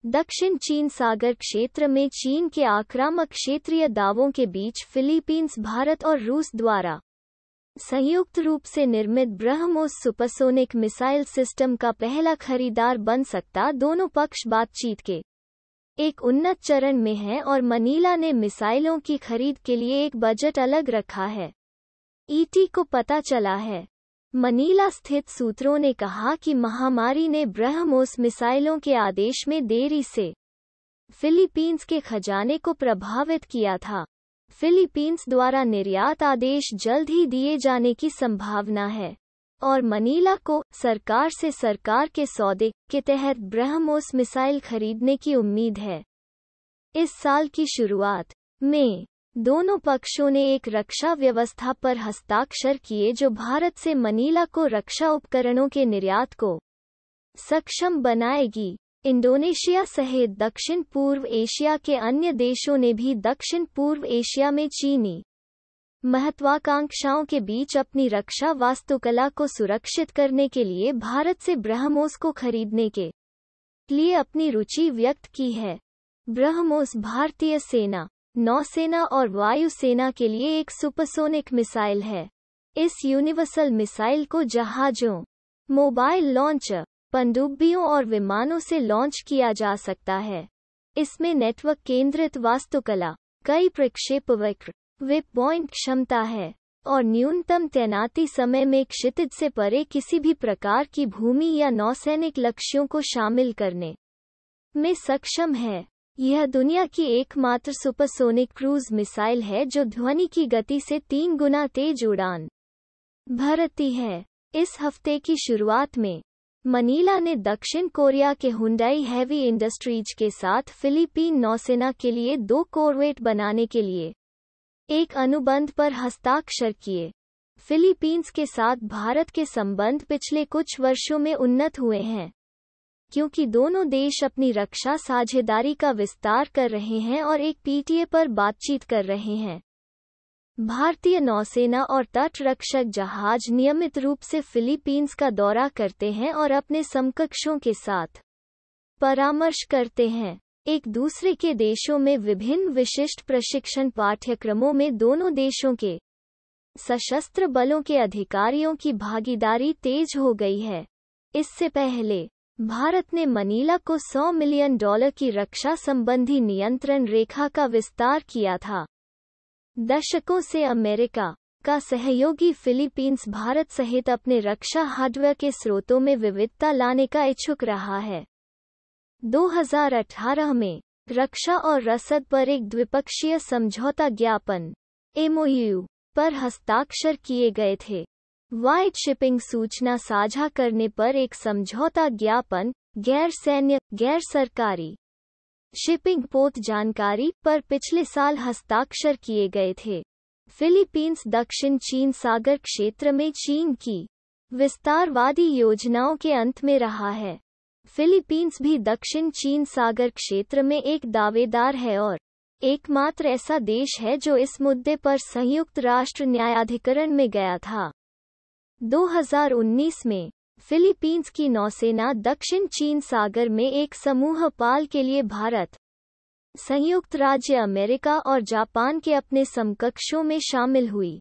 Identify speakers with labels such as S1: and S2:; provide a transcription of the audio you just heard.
S1: दक्षिण चीन सागर क्षेत्र में चीन के आक्रामक क्षेत्रीय दावों के बीच फिलीपींस भारत और रूस द्वारा संयुक्त रूप से निर्मित ब्रह्मोस सुपरसोनिक मिसाइल सिस्टम का पहला खरीदार बन सकता। दोनों पक्ष बातचीत के एक उन्नत चरण में हैं और मनीला ने मिसाइलों की खरीद के लिए एक बजट अलग रखा है। ईटी को पता चला है। मनीला स्थित सूत्रों ने कहा कि महामारी ने ब्रह्मोस मिसाइलों के आदेश में देरी से फिलीपींस के खजाने को प्रभावित किया था। फिलीपींस द्वारा निर्यात आदेश जल्द ही दिए जाने की संभावना है और मनीला को सरकार से सरकार के सौदे के तहत ब्रह्मोस मिसाइल खरीदने की उम्मीद है। इस साल की शुरुआत में दोनों पक्षों ने एक रक्षा व्यवस्था पर हस्ताक्षर किए जो भारत से मनीला को रक्षा उपकरणों के निर्यात को सक्षम बनाएगी। इंडोनेशिया सहित दक्षिण पूर्व एशिया के अन्य देशों ने भी दक्षिण पूर्व एशिया में चीनी महत्वाकांक्षाओं के बीच अपनी रक्षा वास्तुकला को सुरक्षित करने के लिए भारत से ब्रह्मोस को खरीदने के लिए अपनी रुचि व्यक्त की है। ब्रह्मोस भारतीय सेना, नौसेना और वायुसेना के लिए एक सुपरसोनिक मिसाइल है। इस यूनिवर्सल मिसाइल को जहाजों, मोबाइल लॉन्चर, पनडुब्बियों और विमानों से लॉन्च किया जा सकता है। इसमें नेटवर्क केंद्रित वास्तुकला, कई प्रक्षेपवक्र, विप पॉइंट क्षमता है और न्यूनतम तैनाती समय में क्षितिज से परे किसी भी प्रकार की भूमि या नौसैनिक लक्ष्यों को शामिल करने में सक्षम है। यह दुनिया की एकमात्र सुपरसोनिक क्रूज मिसाइल है जो ध्वनि की गति से 3 गुना तेज उड़ान भरती है। इस हफ्ते की शुरुआत में मनीला ने दक्षिण कोरिया के हुंडई हैवी इंडस्ट्रीज के साथ फिलीपीन नौसेना के लिए 2 कॉरवेट बनाने के लिए एक अनुबंध पर हस्ताक्षर किए। फिलीपींस के साथ भारत के संबंध पिछले कुछ वर्षों में उन्नत हुए हैं क्योंकि दोनों देश अपनी रक्षा साझेदारी का विस्तार कर रहे हैं और एक पीटीए पर बातचीत कर रहे हैं। भारतीय नौसेना और तटरक्षक जहाज नियमित रूप से फिलीपींस का दौरा करते हैं और अपने समकक्षों के साथ परामर्श करते हैं। एक दूसरे के देशों में विभिन्न विशिष्ट प्रशिक्षण पाठ्यक्रमों में दोनों देशों के सशस्त्र बलों के अधिकारियों की भागीदारी तेज हो गई है। इससे पहले भारत ने मनीला को $100 मिलियन की रक्षा संबंधी नियंत्रण रेखा का विस्तार किया था। दशकों से अमेरिका का सहयोगी फिलीपींस भारत सहित अपने रक्षा हार्डवेयर के स्रोतों में विविधता लाने का इच्छुक रहा है। 2018 में रक्षा और रसद पर एक द्विपक्षीय समझौता ज्ञापन MOU पर हस्ताक्षर किए गए थे। वाइड शिपिंग सूचना साझा करने पर एक समझौता ज्ञापन, गैर सैन्य, गैर सरकारी शिपिंग पोत जानकारी पर पिछले साल हस्ताक्षर किए गए थे। फिलीपींस दक्षिण चीन सागर क्षेत्र में चीन की विस्तारवादी योजनाओं के अंत में रहा है। फिलीपींस भी दक्षिण चीन सागर क्षेत्र में एक दावेदार है और एकमात्र ऐसा देश है जो इस मुद्दे पर संयुक्त राष्ट्र न्यायाधिकरण में गया था। 2019 में फिलीपींस की नौसेना दक्षिण चीन सागर में एक समूह पाल के लिए भारत, संयुक्त राज्य अमेरिका और जापान के अपने समकक्षों में शामिल हुई।